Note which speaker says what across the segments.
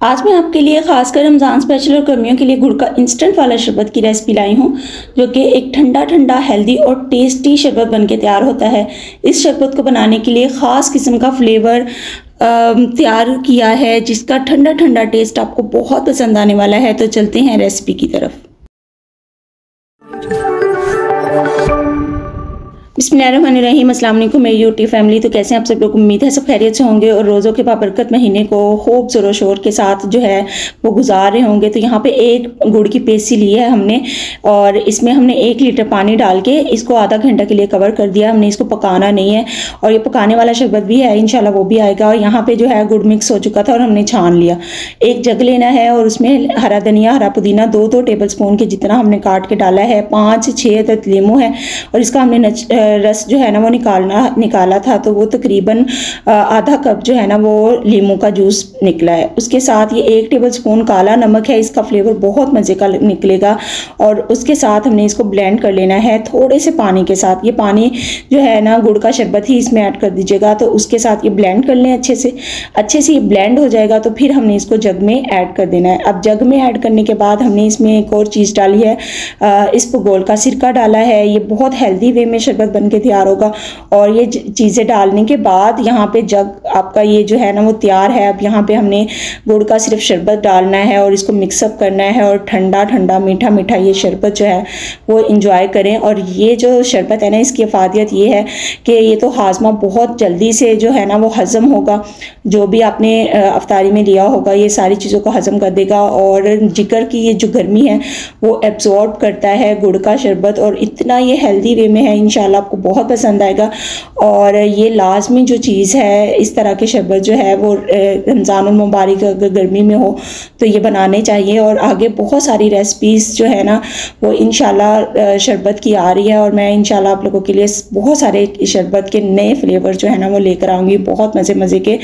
Speaker 1: आज मैं आपके लिए खासकर रमज़ान स्पेशल और गर्मियों के लिए गुड़ का इंस्टेंट वाला शरबत की रेसिपी लाई हूँ, जो कि एक ठंडा ठंडा हेल्दी और टेस्टी शरबत बनके तैयार होता है। इस शरबत को बनाने के लिए ख़ास किस्म का फ्लेवर तैयार किया है, जिसका ठंडा ठंडा टेस्ट आपको बहुत पसंद आने वाला है। तो चलते हैं रेसिपी की तरफ। बिस्मिल्लाहिर्रहमानिर्रहीम, अस्सलाम वालेकुम मेरी यूट्यूब फैमिली। तो कैसे हैं आप सब लोग? उम्मीद है सब खैरियत से होंगे और रोज़ों के बाबरकत महीने को खूब ज़ोर शोर के साथ जो है वो गुजार रहे होंगे। तो यहाँ पे एक गुड़ की पेस्ट्री ली है हमने, और इसमें हमने 1 लीटर पानी डाल के इसको आधा घंटा के लिए कवर कर दिया। हमने इसको पकाना नहीं है, और ये पकाने वाला शरबत भी है, इंशाल्लाह वो भी आएगा। और यहाँ पर जो है गुड़ मिक्स हो चुका था और हमने छान लिया। एक जग लेना है और उसमें हरा धनिया, हरा पुदीना 2-2 टेबल स्पून के जितना हमने काट के डाला है। 5-6 अदद लीमू है, और इसका हमने रस जो है ना वो निकाला था, तो वो तकरीबन आधा कप जो है ना वो लीमू का जूस निकला है। उसके साथ ये 1 टेबल स्पून काला नमक है, इसका फ्लेवर बहुत मज़े का निकलेगा। और उसके साथ हमने इसको ब्लेंड कर लेना है थोड़े से पानी के साथ। ये पानी जो है ना गुड़ का शरबत ही इसमें ऐड कर दीजिएगा। तो उसके साथ ये ब्लेंड कर लें अच्छे से। ये ब्लेंड हो जाएगा तो फिर हमने इसको जग में ऐड कर देना है। अब जग में ऐड करने के बाद हमने इसमें एक और चीज़ डाली है, इसबगोल का सिरका डाला है। ये बहुत हेल्दी वे में शरबत बन के तैयार होगा। और ये चीज़ें डालने के बाद यहाँ पे जग आपका ये जो है ना वो तैयार है। अब यहाँ पे हमने गुड़ का सिर्फ शरबत डालना है और इसको मिक्सअप करना है, और ठंडा ठंडा मीठा मीठा ये शरबत जो है वो इंजॉय करें। और ये जो शरबत है ना, इसकी अफादियत ये है कि ये तो हाजमा बहुत जल्दी से जो है ना वो हज़म होगा। जो भी आपने अफ्तारी में लिया होगा ये सारी चीज़ों को हज़म कर देगा। और जिगर की ये जो गर्मी है वो एब्जॉर्ब करता है गुड़ का शरबत, और इतना ये हेल्दी वे में है, इंशाल्लाह आपको बहुत पसंद आएगा। और ये लाजमी जो चीज़ है, इस तरह के शरबत जो है वो रमज़ानुल मुबारक अगर गर्मी में हो तो ये बनाने चाहिए। और आगे बहुत सारी रेसिपीज़ जो है ना वो इंशाल्लाह शरबत की आ रही है, और मैं इंशाल्लाह आप लोगों के लिए बहुत सारे शरबत के नए फ्लेवर जो है ना वो लेकर आऊँगी, बहुत मज़े के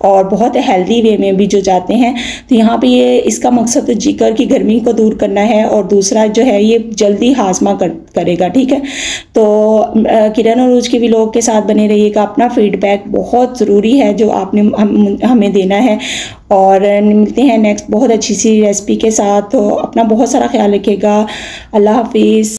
Speaker 1: और बहुत हेल्दी वे में भी जो जाते हैं। तो यहाँ पे ये इसका मकसद तो जिगर की गर्मी को दूर करना है, और दूसरा जो है ये जल्दी हाजमा करेगा। ठीक है, तो किरण और रोज के व्लॉग के साथ बने रहिएगा। अपना फीडबैक बहुत ज़रूरी है जो आपने हमें देना है। और मिलते हैं नेक्स्ट बहुत अच्छी सी रेसिपी के साथ। तो अपना बहुत सारा ख्याल रखिएगा। अल्लाह हाफिज़।